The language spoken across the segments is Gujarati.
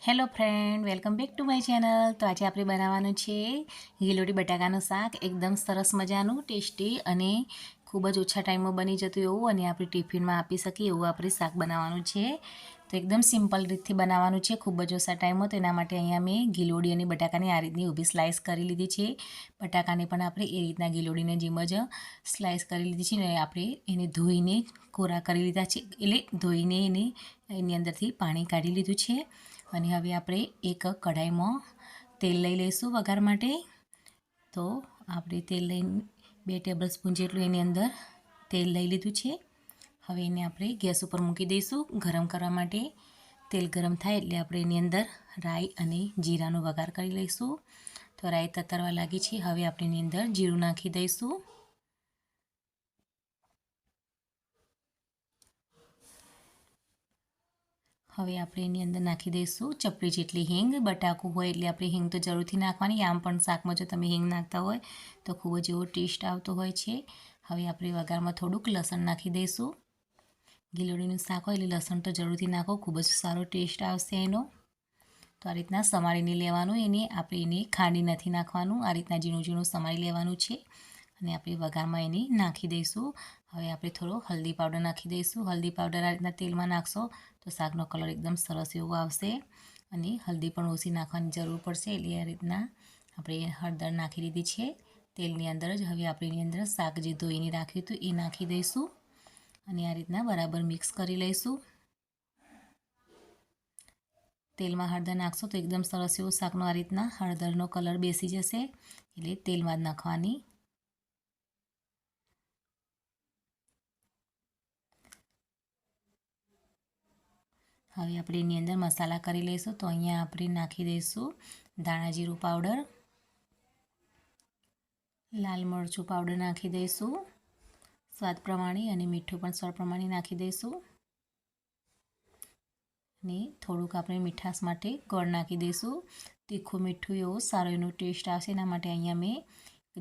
Hello friend, welcome back to my channel. તો આજે આપણે બનાવવાનું છે ગિલોડી બટાકાનું શાક। એકદમ સરસ મજાનું ટેસ્ટી અને ખૂબ જ ઓછા ટાઈમમાં બની જતું એવું અને આપણે ટિફિનમાં આપી શકીએ એવું આપણે શાક બનાવવાનું છે। તો એકદમ સિમ્પલ રીતથી બનાવવાનું છે, ખૂબ જ ઓછા ટાઈમમાં। તો એના માટે અહીંયા મેં ગિલોડી અને બટાકાની આ રીતની ઊભી સ્લાઇસ કરી લીધી છે। બટાકાને પણ આપણે એ રીતના ગિલોડીને જેમ જ સ્લાઇસ કરી લીધી છે ને આપણે એને ધોઈને કોરા કરી લીધા છે, એટલે ધોઈને એની અંદરથી પાણી કાઢી લીધું છે। અને હવે આપણે એક કઢાઈમાં તેલ લઈ લઈશું વઘાર માટે। તો આપણે તેલ લઈને 2 ટેબલસ્પૂન જેટલું એની અંદર તેલ લઈ લીધું છે। હવે એને આપણે ગેસ ઉપર મૂકી દઈશું ગરમ કરવા માટે। તેલ ગરમ થાય એટલે આપણે એની અંદર રાઈ અને જીરાનો વઘાર કરી લઈશું। તો રાઈ તતરવા લાગી છે, હવે આપણે એની અંદર જીરું નાખી દઈશું। હવે આપણે એની અંદર નાખી દઈશું ચપટી જેટલી હિંગ। બટાકું હોય એટલે આપણે હિંગ તો જરૂરથી નાખવાની, આમ પણ શાકમાં જો તમે હિંગ નાખતા હોય તો ખૂબ જ એવો ટેસ્ટ આવતો હોય છે। હવે આપણે વઘારમાં થોડુંક લસણ નાખી દઈશું। ગિલોડીનું શાક હોય એટલે લસણ તો જરૂરથી નાખો, ખૂબ જ સારો ટેસ્ટ આવશે એનો। તો આ રીતના સમારીને લેવાનું, આપણે એને ખાંડી નથી નાખવાનું, આ રીતના ઝીણું ઝીણું સમારી લેવાનું છે અને આપણે વઘારમાં એને નાખી દઈશું। હવે આપણે થોડો હલ્દી પાવડર નાખી દઈશું। હલ્દી પાવડર આ રીતના તેલમાં નાખશો તો શાકનો કલર એકદમ સરસ એવો આવશે અને હલ્દી પણ ઓછી નાખવાની જરૂર પડશે, એટલે આ રીતના આપણે હળદર નાખી દીધી છે તેલની અંદર જ। હવે આપણે એની અંદર શાક જે ધોઈને રાખ્યું હતું એ નાખી દઈશું અને આ રીતના બરાબર મિક્સ કરી લઈશું। તેલમાં હળદર નાખશો તો એકદમ સરસ એવો શાકનો આ રીતના હળદરનો કલર બેસી જશે, એટલે તેલમાં જ નાખવાની। હવે આપણે એની અંદર મસાલા કરી લઈશું। તો અહીંયા આપણે નાખી દઈશું ધાણા જીરું પાવડર, લાલ મરચું પાવડર નાખી દઈશું સ્વાદ પ્રમાણે, અને મીઠું પણ સ્વાદ પ્રમાણે નાખી દઈશું। અને થોડુંક આપણે મીઠાશ માટે ગોળ નાખી દઈશું। તીખું મીઠું એવો સારો એનો ટેસ્ટ આવશે, એના માટે અહીંયા મેં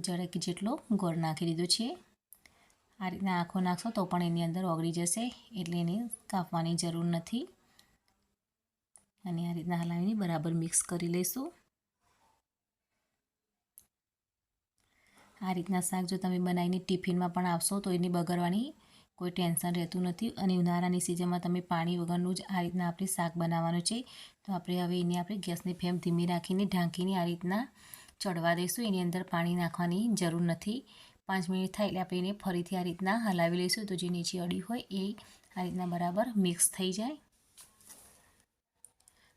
જરીક જેટલો ગોળ નાખી દીધો છે। આ રીતના આખો નાખશો તો પણ એની અંદર ઓગળી જશે, એટલે એને કાપવાની જરૂર નથી। અને આ રીતના હલાવીને બરાબર મિક્સ કરી લઈશું। આ રીતના શાક જો તમે બનાવીને ટિફિનમાં પણ આપશો તો એની બગડવાની કોઈ ટેન્શન રહેતું નથી। અને ઉનાળાની સિઝનમાં તમે પાણી વગરનું જ આ રીતના આપણે શાક બનાવવાનું છે। તો આપણે હવે એને આપણે ગેસની ફ્લેમ ધીમી રાખીને ઢાંકીને આ રીતના ચડવા દઈશું। એની અંદર પાણી નાખવાની જરૂર નથી। 5 મિનિટ થાય એટલે આપણે એને ફરીથી આ રીતના હલાવી લઈશું, તો જે નીચે અડી હોય એ આ રીતના બરાબર મિક્સ થઈ જાય।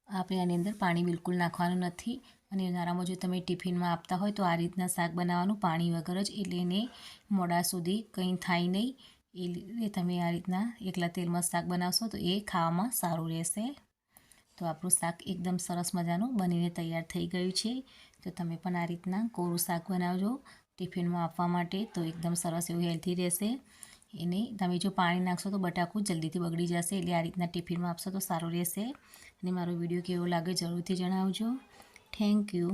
આપણે આની અંદર પાણી બિલકુલ નાખવાનું નથી। અને ઉનાળામાં જો તમે ટિફિનમાં આપતા હોય તો આ રીતના શાક બનાવવાનું પાણી વગર જ, એટલે એને મોડા સુધી કંઈ થાય નહીં। એ તમે આ રીતના એકલા તેલમાં શાક બનાવશો તો એ ખાવામાં સારું રહેશે। તો આપણું શાક એકદમ સરસ મજાનું બનીને તૈયાર થઈ ગયું છે। તો તમે પણ આ રીતના કોરું શાક બનાવજો ટિફિનમાં આપવા માટે, તો એકદમ સરસ એવું હેલ્ધી રહેશે। એને તમે જો પાણી નાખશો તો બટાકું જલ્દીથી બગડી જશે, એટલે આ રીતના ટિફિનમાં આપશો તો સારું રહેશે। અને મારો વિડીયો કેવો લાગે જરૂરથી જણાવજો। Thank you.